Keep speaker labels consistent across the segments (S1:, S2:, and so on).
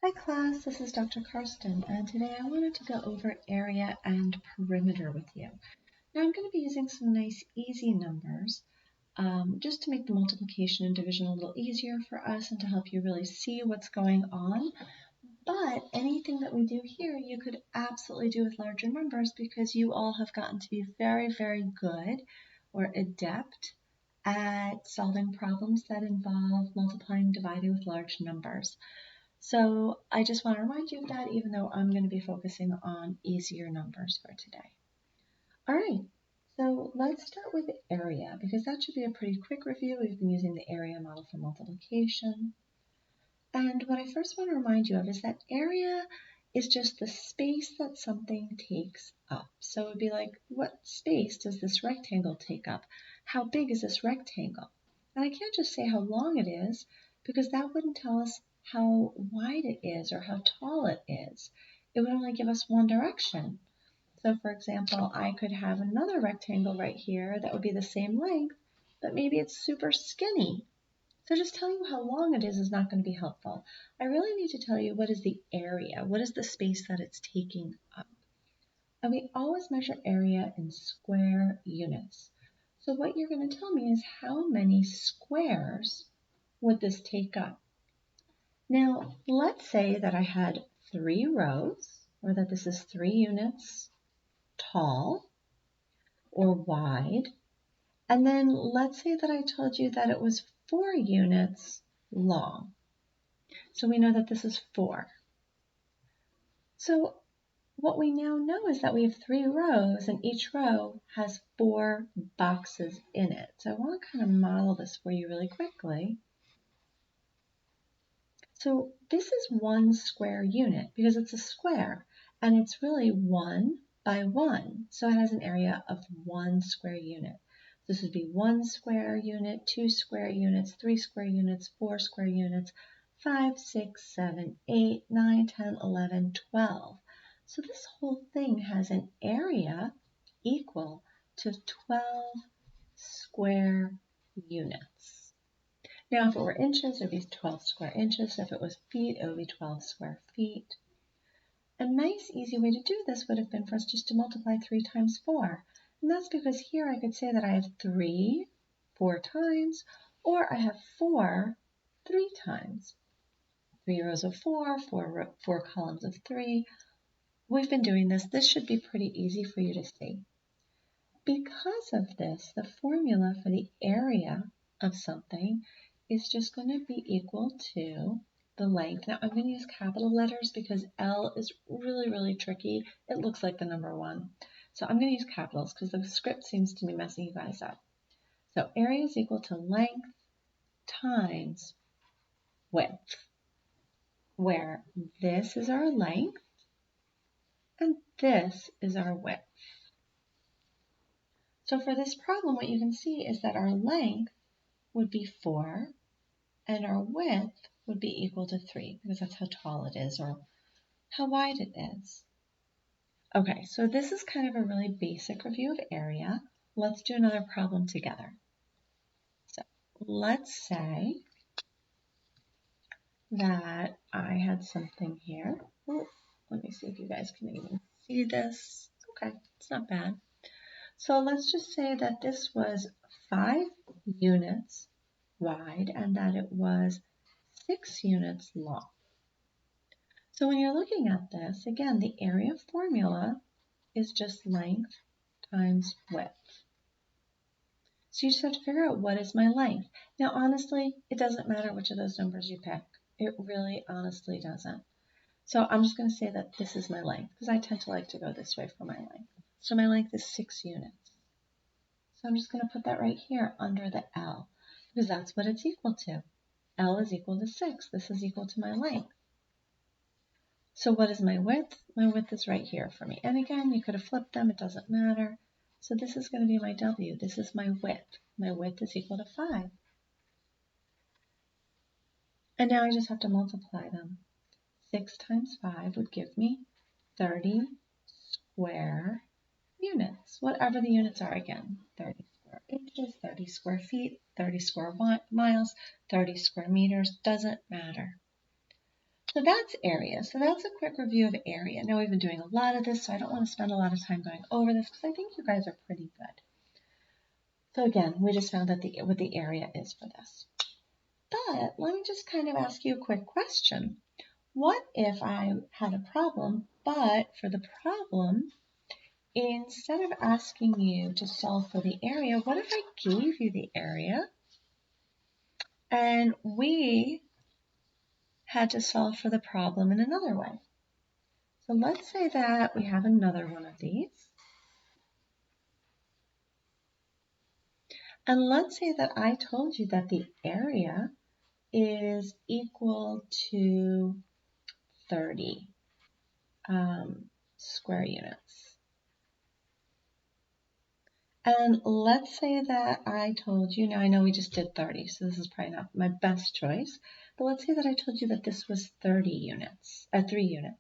S1: Hi class, this is Dr. Karsten, and today I wanted to go over area and perimeter with you. Now I'm going to be using some nice easy numbers just to make the multiplication and division a little easier for us and to help you really see what's going on. But anything that we do here you could absolutely do with larger numbers because you all have gotten to be very, very good or adept at solving problems that involve multiplying and dividing with large numbers. So I just want to remind you of that, even though I'm going to be focusing on easier numbers for today. All right, so let's start with area, because that should be a pretty quick review. We've been using the area model for multiplication. And what I first want to remind you of is that area is just the space that something takes up. So it would be like, what space does this rectangle take up? How big is this rectangle? And I can't just say how long it is, because that wouldn't tell us how wide it is or how tall it is. It would only give us one direction. So for example, I could have another rectangle right here that would be the same length, but maybe it's super skinny. So just telling you how long it is not going to be helpful. I really need to tell you what is the area, what is the space that it's taking up. And we always measure area in square units. So what you're going to tell me is how many squares would this take up? Now, let's say that I had 3 rows, or that this is 3 units tall or wide. And then let's say that I told you that it was 4 units long. So we know that this is 4. So what we now know is that we have 3 rows, and each row has 4 boxes in it. So I want to kind of model this for you really quickly. So this is 1 square unit because it's a square, and it's really 1 by 1. So it has an area of 1 square unit. This would be 1 square unit, 2 square units, 3 square units, 4 square units, 5, 6, 7, 8, 9, 10, 11, 12. So this whole thing has an area equal to 12 square units. Now, if it were inches, it would be 12 square inches. If it was feet, it would be 12 square feet. A nice, easy way to do this would have been for us just to multiply 3 times 4. And that's because here I could say that I have 3 4 times, or I have 4 3 times. 3 rows of 4, 4 columns of 3. We've been doing this. This should be pretty easy for you to see. Because of this, the formula for the area of something is just going to be equal to the length. Now I'm going to use capital letters because L is really, really tricky. It looks like the number 1. So I'm going to use capitals because the script seems to be messing you guys up. So area is equal to length times width, where this is our length and this is our width. So for this problem, what you can see is that our length would be 4, and our width would be equal to 3, because that's how tall it is or how wide it is. Okay, so this is kind of a really basic review of area. Let's do another problem together. So let's say that I had something here. Oh, let me see if you guys can even see this. Okay, it's not bad. So let's just say that this was 5 units wide and that it was 6 units long. So when you're looking at this, again, the area formula is just length times width. So you just have to figure out what is my length. Now, honestly, it doesn't matter which of those numbers you pick. It really honestly doesn't. So I'm just going to say that this is my length because I tend to like to go this way for my length. So my length is 6 units. So I'm just going to put that right here under the L because that's what it's equal to. L is equal to 6. This is equal to my length. So what is my width? My width is right here for me. And again, you could have flipped them. It doesn't matter. So this is going to be my W. This is my width. My width is equal to 5. And now I just have to multiply them. 6 times 5 would give me 30 square units, whatever the units are again. 30 square inches, 30 square feet, 30 square miles, 30 square meters, doesn't matter. So that's area. So that's a quick review of area. Now we've been doing a lot of this, so I don't want to spend a lot of time going over this because I think you guys are pretty good. So again, we just found out what the area is for this. But let me just kind of ask you a quick question. What if I had a problem, but for the problem, instead of asking you to solve for the area, what if I gave you the area and we had to solve for the problem in another way? So let's say that we have another one of these. And let's say that I told you that the area is equal to 30 square units. And let's say that I told you, now I know we just did 30, so this is probably not my best choice, but let's say that I told you that this was 3 units,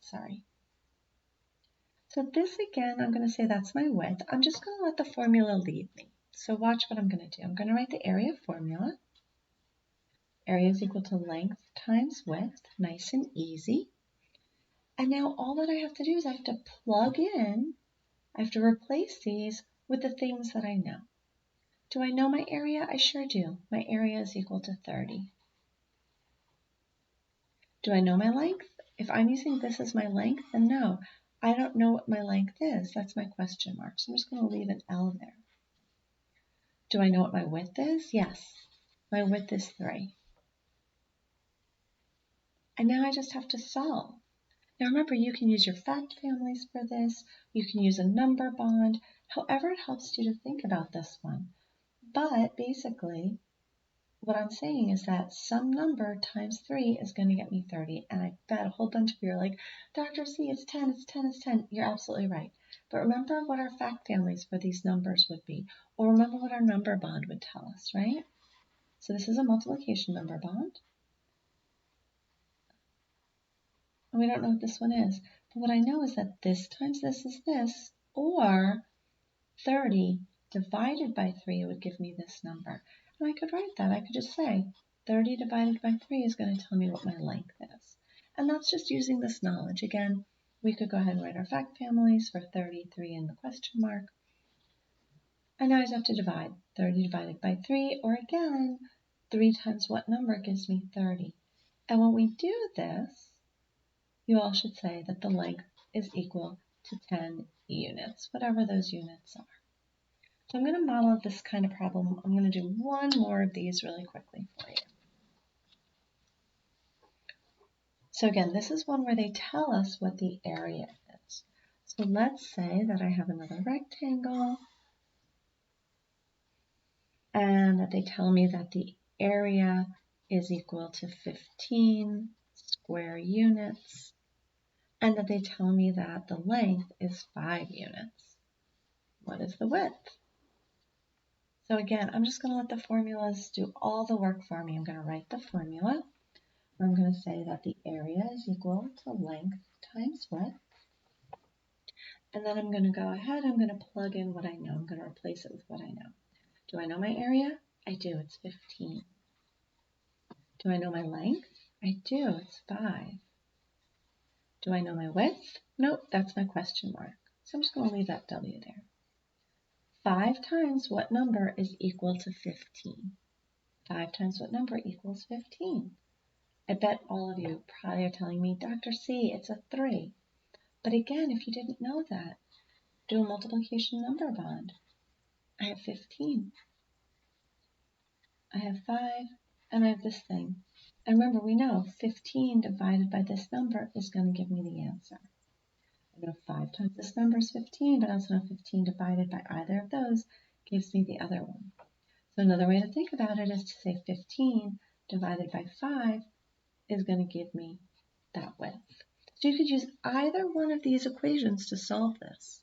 S1: sorry. So this again, I'm going to say that's my width. I'm just going to let the formula lead me. So watch what I'm going to do. I'm going to write the area formula. Area is equal to length times width, nice and easy. And now all that I have to do is I have to plug in, I have to replace these with the things that I know. Do I know my area? I sure do. My area is equal to 30. Do I know my length? If I'm using this as my length, then no. I don't know what my length is. That's my question mark. So I'm just going to leave an L there. Do I know what my width is? Yes. My width is 3. And now I just have to solve. Now remember, you can use your fact families for this. You can use a number bond. However it helps you to think about this one. But basically, what I'm saying is that some number times 3 is going to get me 30. And I bet a whole bunch of you are like, Dr. C, it's 10, it's 10, it's 10. You're absolutely right. But remember what our fact families for these numbers would be. Or remember what our number bond would tell us, right? So this is a multiplication number bond. And we don't know what this one is. But what I know is that this times this is this, or 30 divided by 3 would give me this number. And I could write that. I could just say 30 divided by 3 is going to tell me what my length is. And that's just using this knowledge. Again, we could go ahead and write our fact families for 33 in the question mark. And now I just have to divide 30 divided by 3, or again, 3 times what number gives me 30. And when we do this, you all should say that the length is equal to 10 units, whatever those units are. So I'm going to model this kind of problem. I'm going to do one more of these really quickly for you. So again, this is one where they tell us what the area is. So let's say that I have another rectangle and that they tell me that the area is equal to 15 square units and that they tell me that the length is 5 units. What is the width? So again, I'm just going to let the formulas do all the work for me. I'm going to write the formula. I'm going to say that the area is equal to length times width. And then I'm going to go ahead, I'm going to plug in what I know. I'm going to replace it with what I know. Do I know my area? I do, it's 15. Do I know my length? I do, it's 5. Do I know my width? Nope, that's my question mark. So I'm just going to leave that W there. 5 times what number is equal to 15? 5 times what number equals 15? I bet all of you probably are telling me, Dr. C, it's a 3. But again, if you didn't know that, do a multiplication number bond. I have 15. I have 5, and I have this thing. And remember, we know 15 divided by this number is going to give me the answer. I know 5 times this number is 15, but I also know 15 divided by either of those gives me the other one. So another way to think about it is to say 15 divided by 5 is going to give me that width. So you could use either one of these equations to solve this.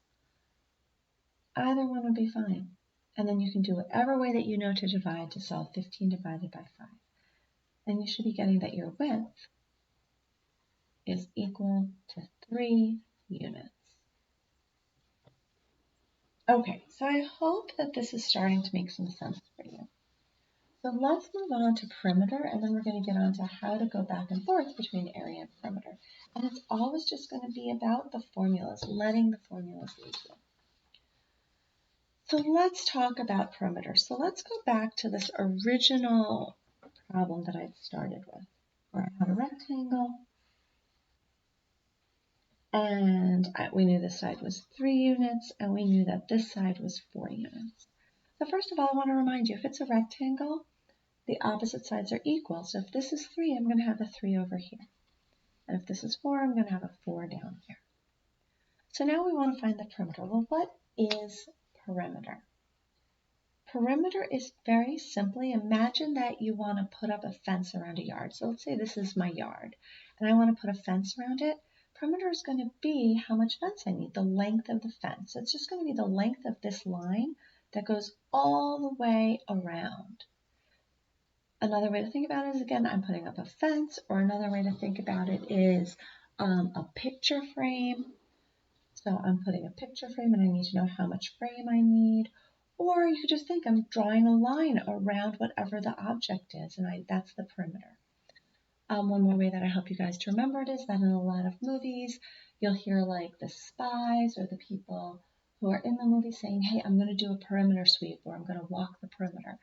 S1: Either one would be fine. And then you can do whatever way that you know to divide to solve 15 divided by 5. And you should be getting that your width is equal to 3 units. Okay, so I hope that this is starting to make some sense for you. So let's move on to perimeter, and then we're going to get on to how to go back and forth between area and perimeter. And it's always just going to be about the formulas, letting the formulas lead you. So let's talk about perimeter. So let's go back to this original problem that I started with, where I had a rectangle, and we knew this side was 3 units, and we knew that this side was 4 units. So first of all, I want to remind you, if it's a rectangle, the opposite sides are equal. So if this is 3, I'm going to have a 3 over here. And if this is 4, I'm going to have a 4 down here. So now we want to find the perimeter. Well, what is perimeter? Perimeter is very simply, imagine that you want to put up a fence around a yard. So let's say this is my yard, and I want to put a fence around it. Perimeter is going to be how much fence I need, the length of the fence. So it's just going to be the length of this line that goes all the way around. Another way to think about it is, again, I'm putting up a fence, or another way to think about it is a picture frame. So I'm putting a picture frame and I need to know how much frame I need. Or you could just think I'm drawing a line around whatever the object is, and that's the perimeter. One more way that I help you guys to remember it is that in a lot of movies, you'll hear like the spies or the people who are in the movie saying, hey, I'm going to do a perimeter sweep, or I'm going to walk the perimeter.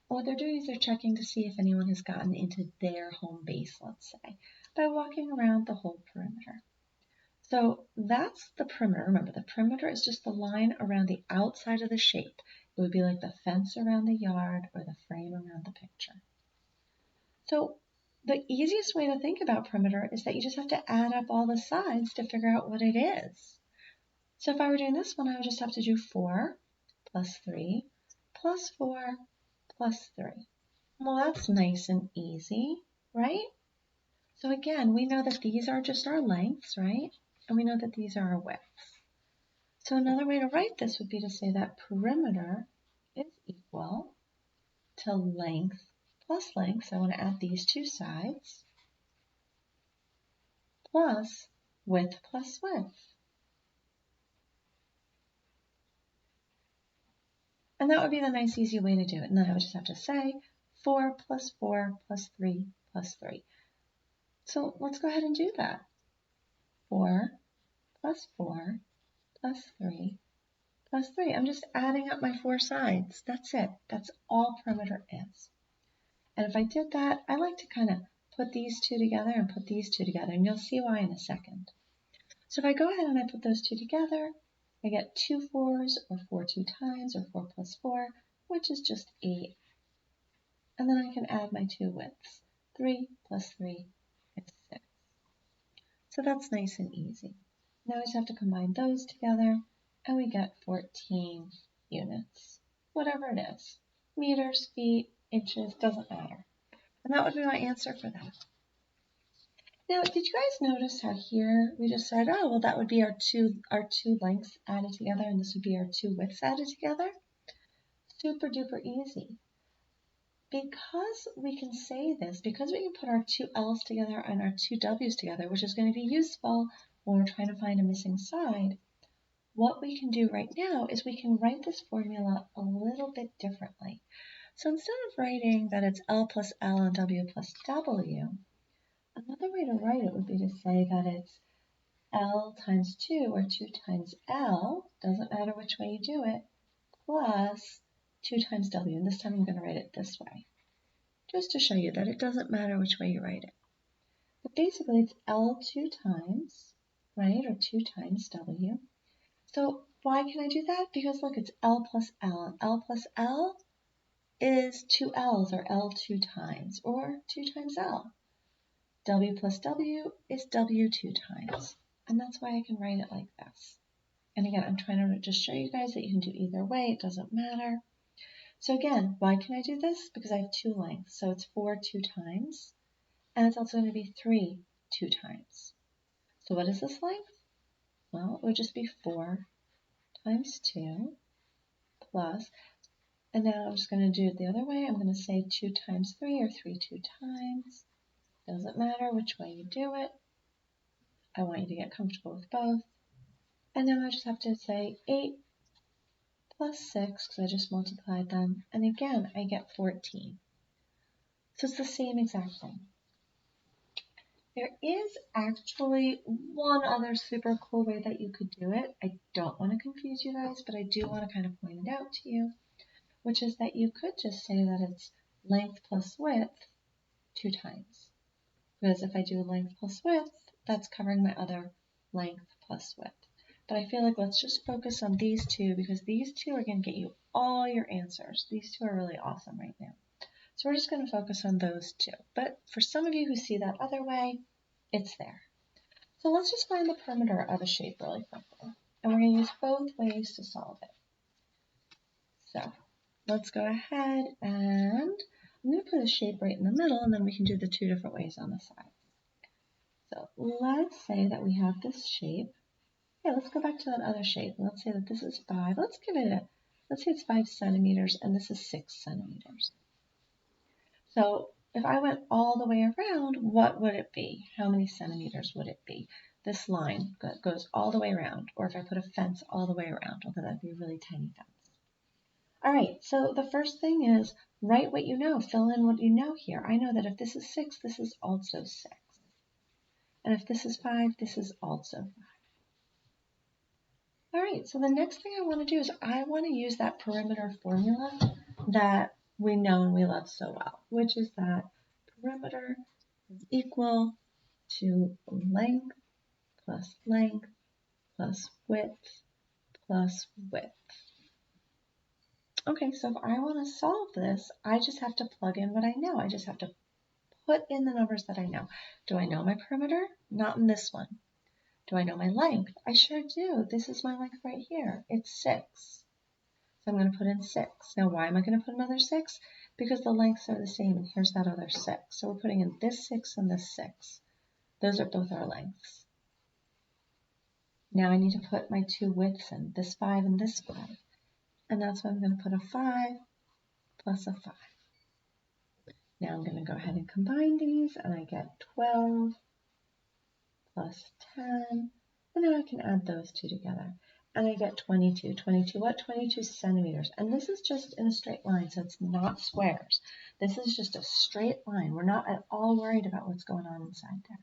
S1: And what they're doing is they're checking to see if anyone has gotten into their home base, let's say, by walking around the whole perimeter. So that's the perimeter. Remember, the perimeter is just the line around the outside of the shape. It would be like the fence around the yard or the frame around the picture. So the easiest way to think about perimeter is that you just have to add up all the sides to figure out what it is. So if I were doing this one, I would just have to do 4 plus 3 plus 4 plus 3. Well, that's nice and easy, right? So again, we know that these are just our lengths, right? And we know that these are our widths. So another way to write this would be to say that perimeter is equal to length plus length. So I want to add these two sides, plus width plus width. And that would be the nice easy way to do it. And then I would just have to say 4 plus 4 plus 3 plus 3. So let's go ahead and do that. 4 plus 4 plus 3 plus 3. I'm just adding up my 4 sides. That's it. That's all perimeter is. And if I did that, I like to kind of put these two together and put these two together, and you'll see why in a second. So if I go ahead and I put those two together, I get 2 4s, or 4 2 times, or 4 plus 4, which is just 8. And then I can add my 2 widths. 3 plus 3 is 6. So that's nice and easy. Now I just have to combine those together, and we get 14 units, whatever it is. Meters, feet, inches, doesn't matter. And that would be my answer for that. Now, did you guys notice how here we just said, oh, well, that would be our two lengths added together, and this would be our 2 widths added together? Super duper easy. Because we can say this, because we can put our 2 L's together and our 2 W's together, which is going to be useful when we're trying to find a missing side, what we can do right now is we can write this formula a little bit differently. So instead of writing that it's L plus L and W plus W, another way to write it would be to say that it's L times 2, or 2 times L, doesn't matter which way you do it, plus 2 times W. And this time I'm going to write it this way, just to show you that it doesn't matter which way you write it. But basically it's L 2 times, right, or 2 times W. So why can I do that? Because look, it's L plus L, and L plus L is 2 L's, or L 2 times, or 2 times L. W plus W is W 2 times, and that's why I can write it like this. And again, I'm trying to just show you guys that you can do either way, it doesn't matter. So again, why can I do this? Because I have 2 lengths, so it's 4 2 times, and it's also going to be 3 2 times. So what is this length? Well, it would just be 4 times 2 plus, and now I'm just going to do it the other way. I'm going to say 2 times 3, or 3 2 times. Doesn't matter which way you do it. I want you to get comfortable with both. And then I just have to say 8 plus 6, because I just multiplied them. And again, I get 14. So it's the same exact thing. There is actually one other super cool way that you could do it. I don't want to confuse you guys, but I do want to kind of point it out to you, which is that you could just say that it's length plus width 2 times. Because if I do length plus width, that's covering my other length plus width. But I feel like let's just focus on these two because these two are going to get you all your answers. These two are really awesome right now. So we're just going to focus on those two. But for some of you who see that other way, it's there. So let's just find the perimeter of a shape really quickly. And we're going to use both ways to solve it. So let's go ahead and I'm going to put a shape right in the middle and then we can do the 2 different ways on the side. So let's say that we have this shape. Yeah, let's go back to that other shape. Let's say that this is 5. Let's say it's 5 centimeters and this is 6 centimeters. So if I went all the way around, what would it be? How many centimeters would it be? This line goes all the way around, or if I put a fence all the way around, although that'd be a really tiny fence. All right, so the first thing is write what you know, fill in what you know here. I know that if this is 6, this is also 6. And if this is 5, this is also 5. All right, so the next thing I want to do is I want to use that perimeter formula that we know and we love so well, which is that perimeter is equal to length plus width plus width. Okay, so if I want to solve this, I just have to plug in what I know. I just have to put in the numbers that I know. Do I know my perimeter? Not in this one. Do I know my length? I sure do. This is my length right here. It's 6. So I'm going to put in 6. Now, why am I going to put another 6? Because the lengths are the same, and here's that other 6. So we're putting in this 6 and this 6. Those are both our lengths. Now I need to put my 2 widths in, this 5 and this 5. And that's why I'm going to put a 5 plus a 5. Now I'm going to go ahead and combine these, and I get 12 plus 10. And now I can add those two together. And I get 22. 22 what? 22 centimeters. And this is just in a straight line, so it's not squares. This is just a straight line. We're not at all worried about what's going on inside there.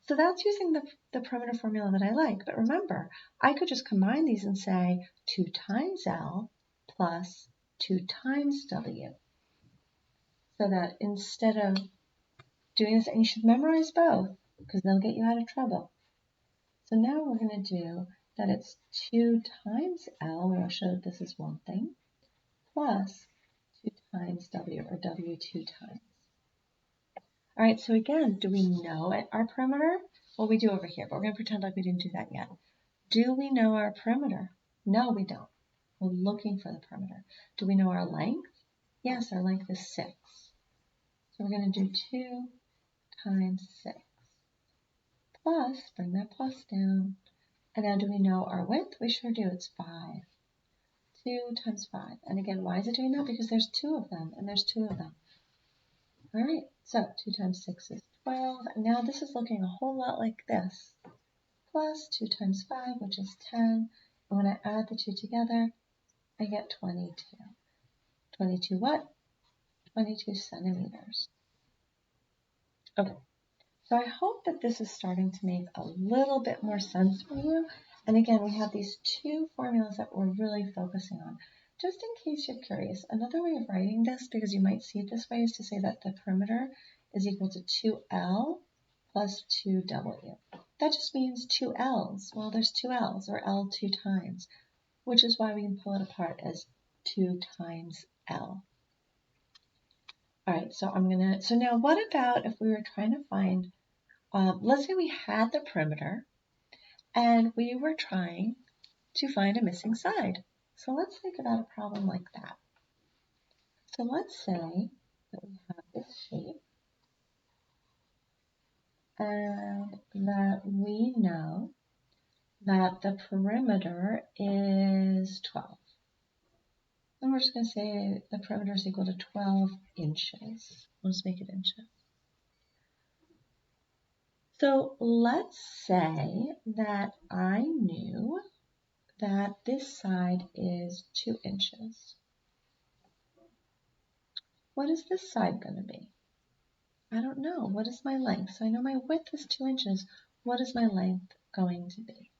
S1: So that's using the perimeter formula that I like. But remember, I could just combine these and say 2 times L plus 2 times W. So that instead of doing this, and you should memorize both because they'll get you out of trouble. So now we're going to do that it's 2 times L, where I'll show that this is one thing, plus 2 times W, or W 2 times. All right, so again, do we know our perimeter? Well, we do over here, but we're going to pretend like we didn't do that yet. Do we know our perimeter? No, we don't. We're looking for the perimeter. Do we know our length? Yes, our length is 6. So we're going to do 2 times 6. Plus, bring that plus down. And now do we know our width? We sure do. It's 5. 2 times 5. And again, why is it doing that? Because there's 2 of them, and there's 2 of them. All right, so 2 times 6 is 12. And now this is looking a whole lot like this. Plus 2 times 5, which is 10. And when I add the two together, I get 22. 22 what? 22 centimeters. Okay, so I hope that this is starting to make a little bit more sense for you. And again, we have these 2 formulas that we're really focusing on. Just in case you're curious, another way of writing this, because you might see it this way, is to say that the perimeter is equal to 2L plus 2W. That just means 2 L's. Well, there's 2 L's, or L 2 times, which is why we can pull it apart as 2 times L. All right, so now what about if we were trying to find, let's say we had the perimeter and we were trying to find a missing side. So let's think about a problem like that. So let's say that we have this shape and that we know that the perimeter is 12. And we're just going to say the perimeter is equal to 12 inches. We'll just make it inches. So let's say that I knew that this side is 2 inches. What is this side going to be? I don't know. What is my length? So I know my width is 2 inches. What is my length going to be?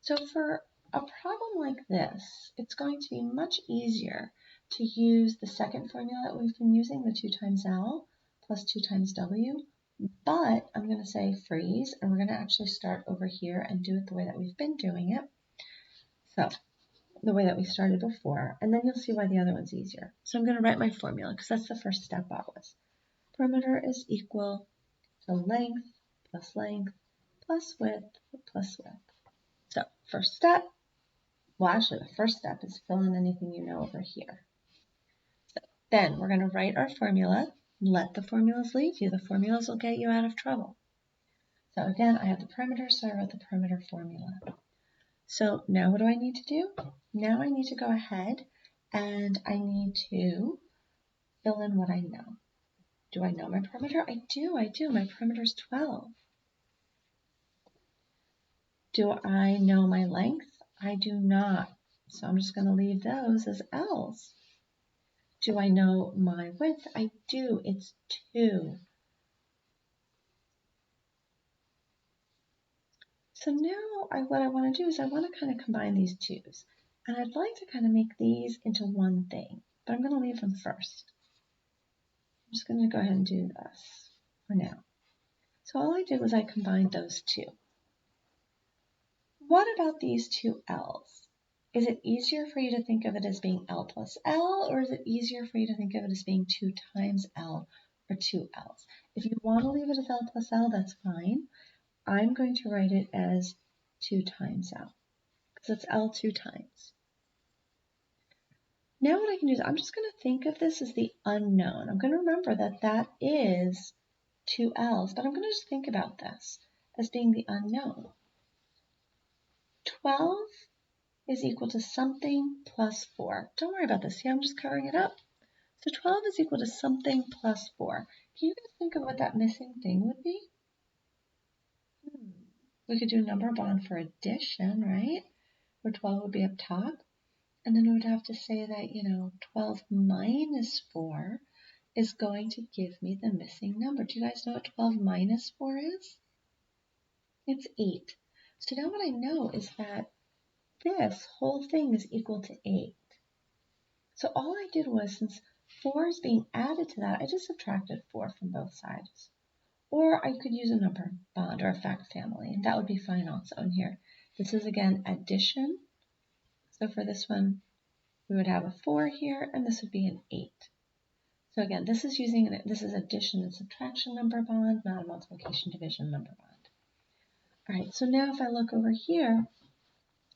S1: So for a problem like this, it's going to be much easier to use the second formula that we've been using, the 2 times L plus 2 times W. But I'm going to say freeze, and we're going to actually start over here and do it the way that we've been doing it. So the way that we started before, and then you'll see why the other one's easier. So I'm going to write my formula because that's the first step always. Perimeter is equal to length plus width plus width. So first step, well actually the first step is fill in anything you know over here. So then we're going to write our formula. Let the formulas lead you. The formulas will get you out of trouble. So again, I have the perimeter, so I wrote the perimeter formula. So now what do I need to do? Now I need to go ahead and I need to fill in what I know. Do I know my perimeter? I do. My perimeter is 12. Do I know my length? I do not. So I'm just going to leave those as L's. Do I know my width? I do. It's 2. So now what I want to do is I want to kind of combine these 2's. And I'd like to kind of make these into one thing, but I'm going to leave them first. I'm just going to go ahead and do this for now. So all I did was I combined those 2. What about these 2 L's? Is it easier for you to think of it as being L plus L, or is it easier for you to think of it as being 2 times L or 2 L's? If you want to leave it as L plus L, that's fine. I'm going to write it as 2 times L, because it's L 2 times. Now what I can do is I'm just going to think of this as the unknown. I'm going to remember that that is 2 L's, but I'm going to just think about this as being the unknown. 12 is equal to something plus 4. Don't worry about this. See, I'm just covering it up. So 12 is equal to something plus 4. Can you guys think of what that missing thing would be? We could do a number bond for addition, right? Where 12 would be up top. And then we would have to say that, 12 minus 4 is going to give me the missing number. Do you guys know what 12 minus 4 is? It's 8. So now what I know is that this whole thing is equal to 8. So all I did was, since 4 is being added to that, I just subtracted 4 from both sides. Or I could use a number bond or a fact family, and that would be fine also in here. This is, again, addition. So for this one, we would have a 4 here, and this would be an 8. So again, this is addition and subtraction number bond, not a multiplication division number bond. All right, so now if I look over here,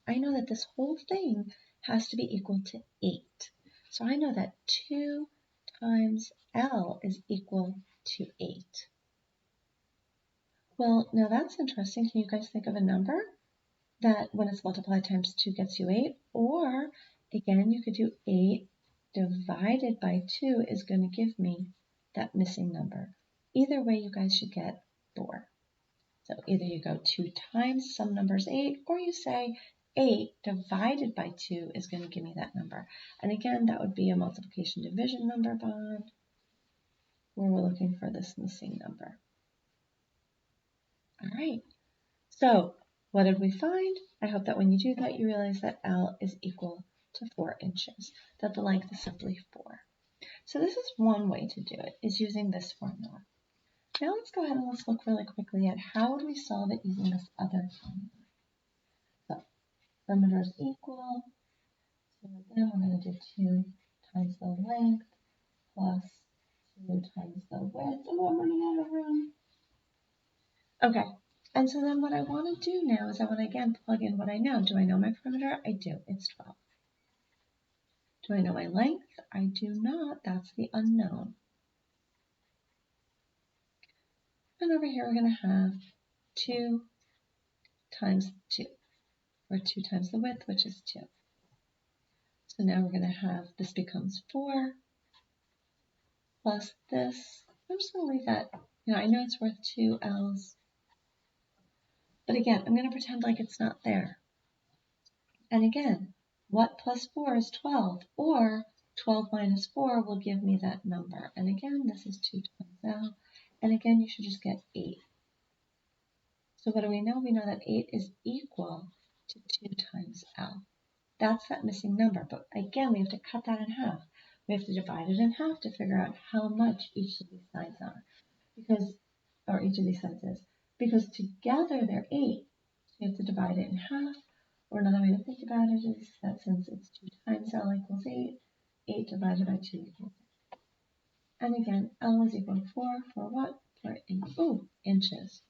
S1: I know that this whole thing has to be equal to 8. So I know that 2 times L is equal to 8. Well, now that's interesting. Can you guys think of a number that when it's multiplied times 2 gets you 8? Or, again, you could do 8 divided by 2 is going to give me that missing number. Either way, you guys should get 4. So either you go 2 times some number's 8, or you say 8 divided by 2 is going to give me that number. And again, that would be a multiplication division number bond, where we're looking for this missing number. All right, so what did we find? I hope that when you do that, you realize that L is equal to 4 inches, that the length is simply 4. So this is one way to do it, is using this formula. Now let's go ahead and let's look really quickly at how do we solve it using this other formula. So perimeter is equal to, again, we're going to do 2 times the length plus 2 times the width. Oh, I'm running out of room. Okay, and so then what I want to do now is I want to again plug in what I know. Do I know my perimeter? I do. It's 12. Do I know my length? I do not. That's the unknown. And over here we're going to have 2 times 2, or 2 times the width, which is 2. So now we're going to have, this becomes 4 plus this. I'm just going to leave that, I know it's worth 2 L's. But again, I'm going to pretend like it's not there. And again, what plus 4 is 12? Or 12 minus 4 will give me that number. And again, this is 2 times L. And again, you should just get 8. So what do we know? We know that 8 is equal to 2 times L. That's that missing number. But again, we have to cut that in half. We have to divide it in half to figure out how much each of these sides are. Or each of these sides is. Because together they're 8. So you have to divide it in half. Or another way to think about it is that since it's 2 times L equals 8, 8 divided by 2 equals 8. And again, L is equal to 4 for what? For inches.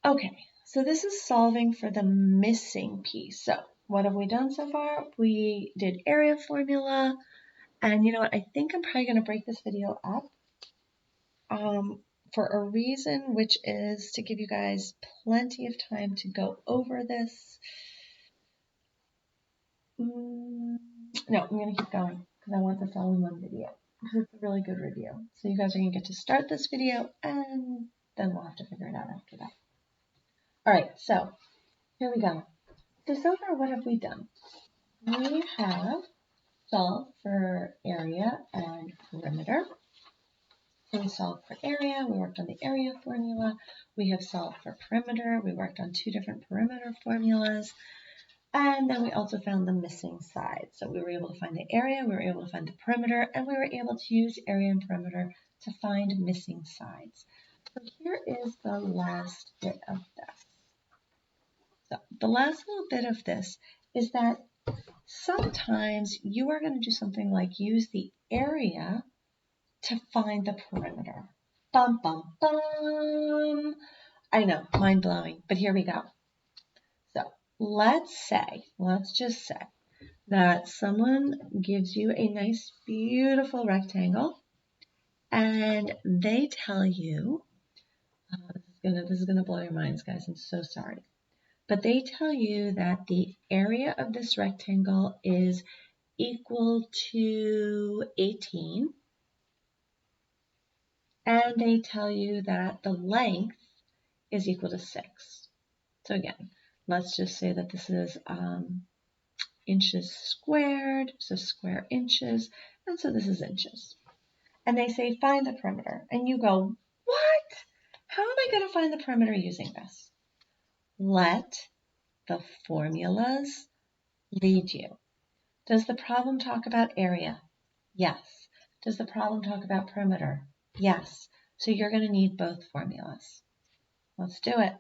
S1: Okay, so this is solving for the missing piece. So what have we done so far? We did area formula. And you know what? I think I'm probably going to break this video up for a reason, which is to give you guys plenty of time to go over this. No, I'm going to keep going because I want this all in one video because it's a really good review. So you guys are going to get to start this video and then we'll have to figure it out after that. All right, so here we go. So far, what have we done? We have solved for area and perimeter. So we solved for area, we worked on the area formula. We have solved for perimeter, we worked on 2 different perimeter formulas. And then we also found the missing side. So we were able to find the area, we were able to find the perimeter, and we were able to use area and perimeter to find missing sides. So here is the last bit of this. So the last little bit of this is that sometimes you are going to do something like use the area to find the perimeter. Bum, bum, bum. I know, mind-blowing, but here we go. So let's just say that someone gives you a nice, beautiful rectangle, and they tell you, this is gonna blow your minds, guys, I'm so sorry. But they tell you that the area of this rectangle is equal to 18. And they tell you that the length is equal to 6. So again, let's just say that this is inches squared, so square inches, and so this is inches. And they say find the perimeter, and you go, what? How am I going to find the perimeter using this? Let the formulas lead you. Does the problem talk about area? Yes. Does the problem talk about perimeter? Yes. So you're going to need both formulas. Let's do it.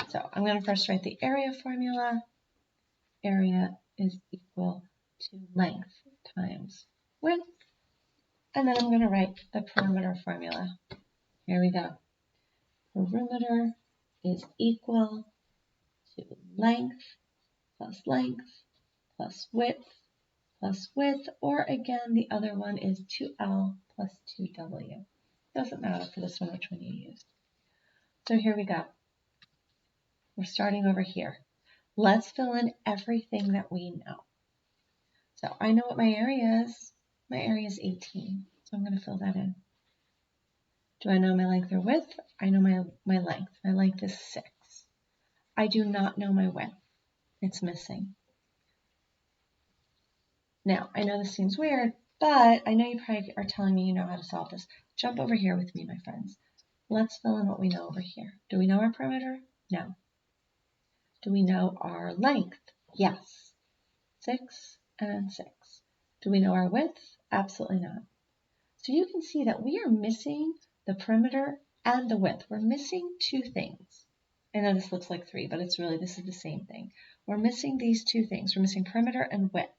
S1: So I'm going to first write the area formula. Area is equal to length times width. And then I'm going to write the perimeter formula. Here we go. Perimeter is equal to length plus width, or again, the other one is 2L plus 2W. Doesn't matter for this one which one you use. So here we go. We're starting over here. Let's fill in everything that we know. So I know what my area is. My area is 18, so I'm going to fill that in. Do I know my length or width? I know my length. My length is 6. I do not know my width. It's missing. Now, I know this seems weird, but I know you probably are telling me you know how to solve this. Jump over here with me, my friends. Let's fill in what we know over here. Do we know our perimeter? No. Do we know our length? Yes. 6 and 6. Do we know our width? Absolutely not. So you can see that we are missing the perimeter and the width. We're missing 2 things. I know this looks like 3, but this is the same thing. We're missing these 2 things. We're missing perimeter and width.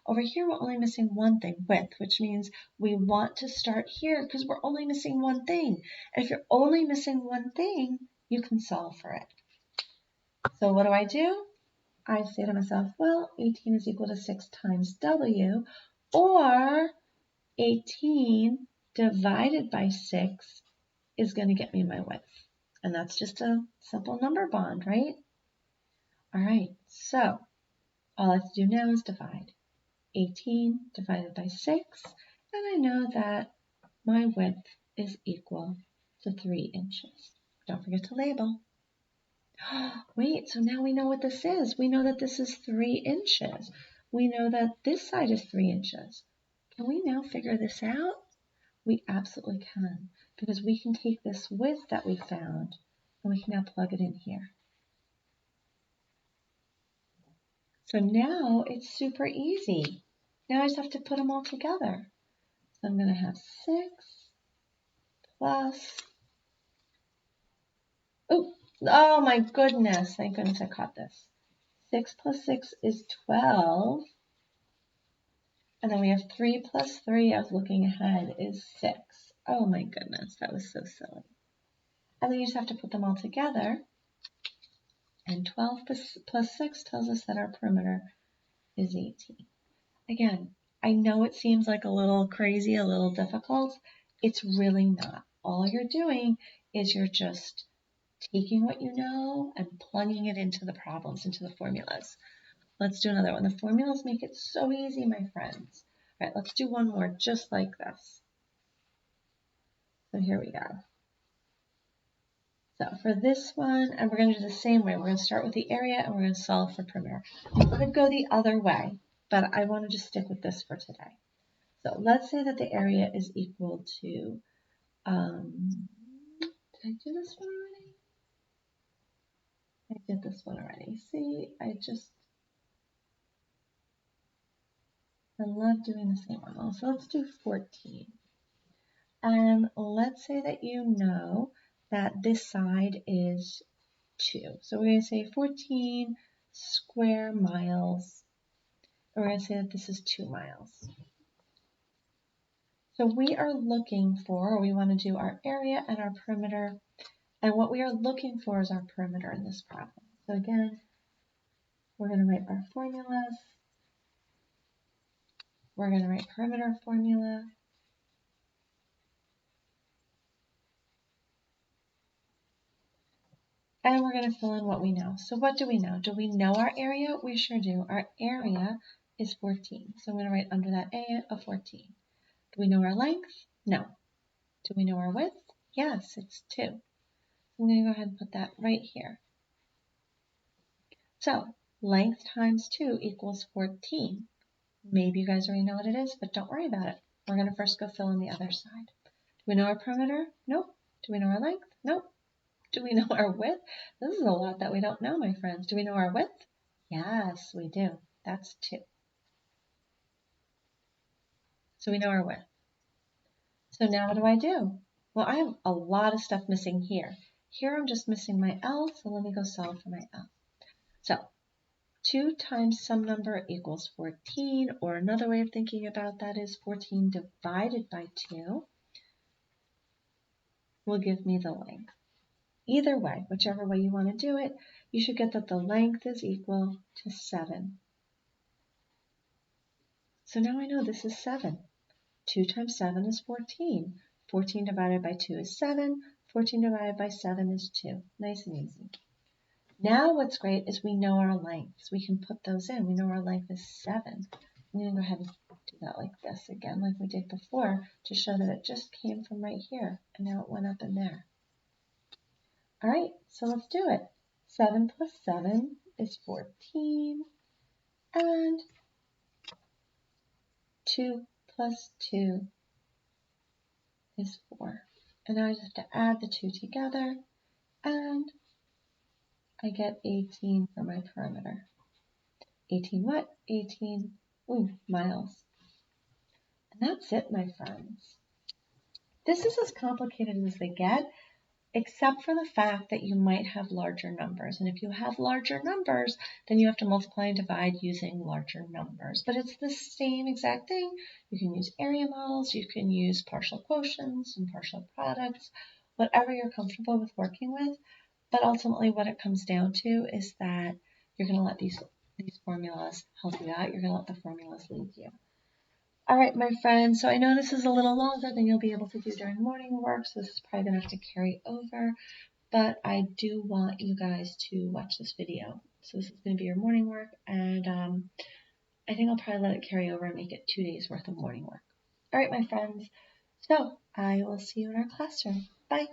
S1: Over here, we're only missing one thing, width, which means we want to start here because we're only missing one thing. And if you're only missing one thing, you can solve for it. So what do? I say to myself, well, 18 is equal to 6 times W, or 18 divided by 6 is going to get me my width. And that's just a simple number bond, right? All right, so all I have to do now is divide. 18 divided by 6, and I know that my width is equal to 3 inches. Don't forget to label. Wait, so now we know what this is. We know that this is 3 inches. We know that this side is 3 inches. Can we now figure this out? We absolutely can, because we can take this width that we found and we can now plug it in here. So now it's super easy. Now I just have to put them all together. So I'm going to have 6 plus, oh my goodness, thank goodness I caught this. 6 plus 6 is 12. And then we have 3 plus 3, I was looking ahead, is 6. Oh my goodness, that was so silly. And then you just have to put them all together. And 12 plus 6 tells us that our perimeter is 18. Again, I know it seems like a little crazy, a little difficult. It's really not. All you're doing is you're just taking what you know and plugging it into the problems, into the formulas. Let's do another one. The formulas make it so easy, my friends. All right, let's do one more just like this. So here we go. So for this one, and we're going to do the same way. We're going to start with the area and we're going to solve for perimeter. We could go the other way, but I want to just stick with this for today. So let's say that the area is equal to, did I do this one already? I did this one already. See, I love doing the same one. So let's do 14. And let's say that you know that this side is 2. So we're going to say 14 square miles. And we're going to say that this is 2 miles. So we are looking for, or we want to do our area and our perimeter. And what we are looking for is our perimeter in this problem. So again, we're going to write our formulas. We're going to write perimeter formula. And we're going to fill in what we know. So what do we know? Do we know our area? We sure do. Our area is 14. So I'm going to write under that A a 14. Do we know our length? No. Do we know our width? Yes, it's 2. I'm going to go ahead and put that right here. So length times 2 equals 14. Maybe you guys already know what it is, but don't worry about it. We're going to first go fill in the other side. Do we know our perimeter? Nope. Do we know our length? Nope. Do we know our width? This is a lot that we don't know, my friends. Do we know our width? Yes, we do. That's 2. So we know our width. So now what do? Well, I have a lot of stuff missing here. Here I'm just missing my L, so let me go solve for my L. So 2 times some number equals 14, or another way of thinking about that is 14 divided by 2 will give me the length. Either way, whichever way you want to do it, you should get that the length is equal to 7. So now I know this is 7. 2 times 7 is 14. 14 divided by 2 is 7. 14 divided by 7 is 2. Nice and easy. Now what's great is we know our lengths. We can put those in. We know our length is 7. I'm going to go ahead and do that like this again, like we did before, to show that it just came from right here, and now it went up in there. All right, so let's do it. 7 plus 7 is 14, and 2 plus 2 is 4. And now I just have to add the 2 together, and I get 18 for my perimeter. 18 what? 18 miles. And that's it, my friends. This is as complicated as they get, except for the fact that you might have larger numbers. And if you have larger numbers, then you have to multiply and divide using larger numbers. But it's the same exact thing. You can use area models, you can use partial quotients and partial products, whatever you're comfortable with working with. But ultimately what it comes down to is that you're going to let these formulas help you out. You're going to let the formulas lead you. All right, my friends, so I know this is a little longer than you'll be able to do during morning work, so this is probably going to have to carry over, but I do want you guys to watch this video. So this is going to be your morning work, and I think I'll probably let it carry over and make it 2 days worth of morning work. All right, my friends, so I will see you in our classroom. Bye.